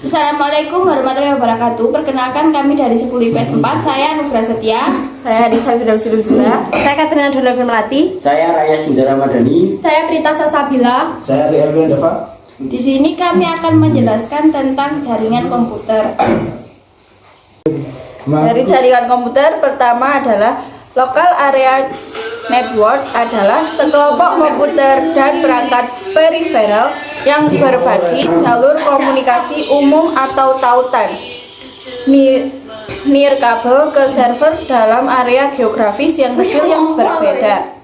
Assalamualaikum warahmatullahi wabarakatuh. Perkenalkan kami dari 10 IPS 4. Saya Nugra Setia. Saya Adisa Firdausila. Saya Katrina Donovan Melati. Saya Raya Sinjara Madani. Saya Prita Sasabila. Saya Rielwi Andava. Di sini kami akan menjelaskan tentang jaringan komputer. Dari jaringan komputer pertama adalah Local Area Network adalah sekelompok komputer dan perangkat peripheral yang berbagi jalur komunikasi umum atau tautan nirkabel ke server dalam area geografis yang kecil yang berbeda.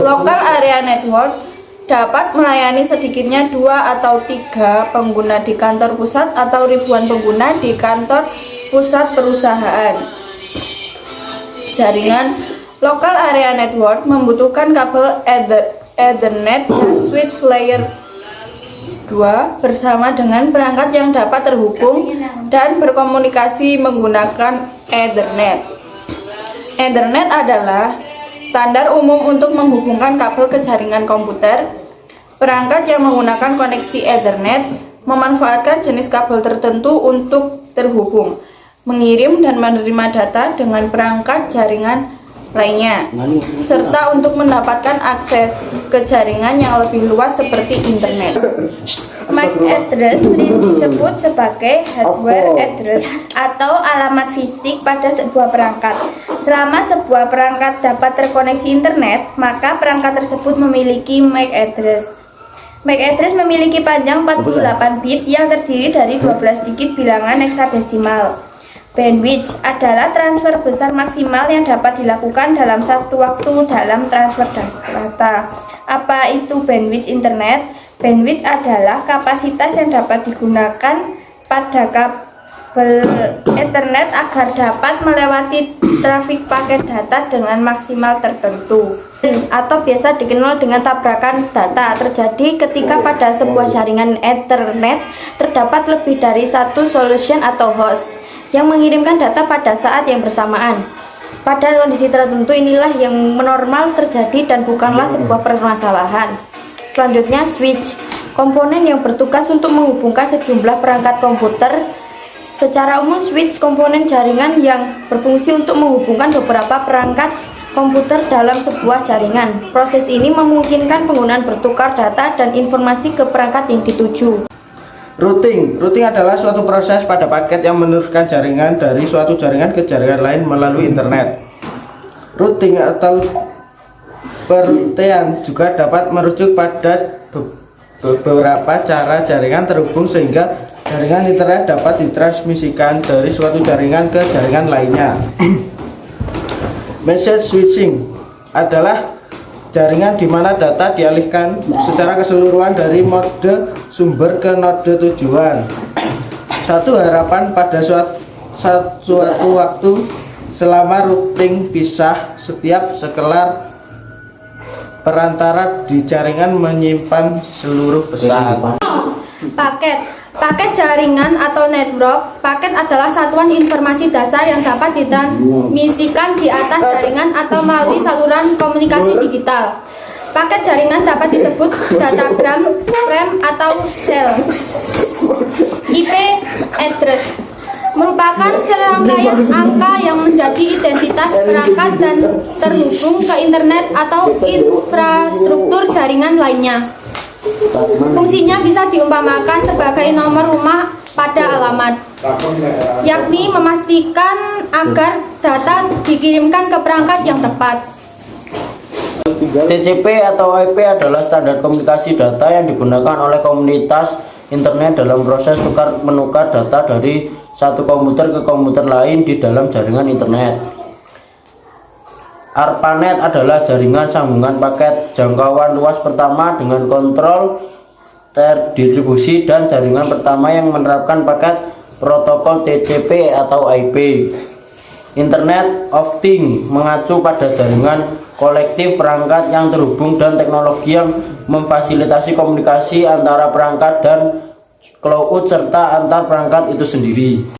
Local Area Network dapat melayani sedikitnya 2 atau 3 pengguna di kantor pusat atau ribuan pengguna di kantor pusat perusahaan. Jaringan Local Area Network membutuhkan kabel Ethernet dan switch layer 2 bersama dengan perangkat yang dapat terhubung dan berkomunikasi menggunakan Ethernet. Ethernet adalah standar umum untuk menghubungkan kabel ke jaringan komputer. Perangkat yang menggunakan koneksi Ethernet memanfaatkan jenis kabel tertentu untuk terhubung, mengirim dan menerima data dengan perangkat jaringan lainnya, serta untuk mendapatkan akses ke jaringan yang lebih luas seperti internet. MAC address disebut sebagai hardware address atau alamat fisik pada sebuah perangkat. Selama sebuah perangkat dapat terkoneksi internet, maka perangkat tersebut memiliki MAC address. MAC address memiliki panjang 48 bit yang terdiri dari 12 digit bilangan heksadesimal. Bandwidth adalah transfer besar maksimal yang dapat dilakukan dalam satu waktu dalam transfer data. Apa itu bandwidth internet? Bandwidth adalah kapasitas yang dapat digunakan pada kabel Ethernet agar dapat melewati trafik paket data dengan maksimal tertentu, atau biasa dikenal dengan tabrakan data, terjadi ketika pada sebuah jaringan Ethernet terdapat lebih dari satu solution atau host yang mengirimkan data pada saat yang bersamaan. Pada kondisi tertentu inilah yang normal terjadi dan bukanlah sebuah permasalahan. Selanjutnya, switch, komponen yang bertugas untuk menghubungkan sejumlah perangkat komputer. Secara umum, switch komponen jaringan yang berfungsi untuk menghubungkan beberapa perangkat komputer dalam sebuah jaringan. Proses ini memungkinkan penggunaan bertukar data dan informasi ke perangkat yang dituju. Routing adalah suatu proses pada paket yang meneruskan jaringan dari suatu jaringan ke jaringan lain melalui internet. Routing atau pertean juga dapat merujuk pada beberapa cara jaringan terhubung sehingga jaringan internet dapat ditransmisikan dari suatu jaringan ke jaringan lainnya. Message switching adalah jaringan di mana data dialihkan secara keseluruhan dari mode sumber ke node tujuan. Satu harapan pada suatu waktu selama routing pisah, setiap sekelar perantara di jaringan menyimpan seluruh pesan. Paket jaringan atau network. Paket adalah satuan informasi dasar yang dapat ditransmisikan di atas jaringan atau melalui saluran komunikasi digital. Paket jaringan dapat disebut datagram, frame, atau cell. IP address merupakan serangkaian angka yang menjadi identitas perangkat dan terhubung ke internet atau infrastruktur jaringan lainnya. Fungsinya bisa diumpamakan sebagai nomor rumah pada alamat, yakni memastikan agar data dikirimkan ke perangkat yang tepat. TCP atau IP adalah standar komunikasi data yang digunakan oleh komunitas internet dalam proses tukar-menukar data dari satu komputer ke komputer lain di dalam jaringan internet. ARPANET adalah jaringan sambungan paket jangkauan luas pertama dengan kontrol terdistribusi dan jaringan pertama yang menerapkan paket protokol TCP atau IP. Internet of Things mengacu pada jaringan kolektif perangkat yang terhubung dan teknologi yang memfasilitasi komunikasi antara perangkat dan cloud serta antar perangkat itu sendiri.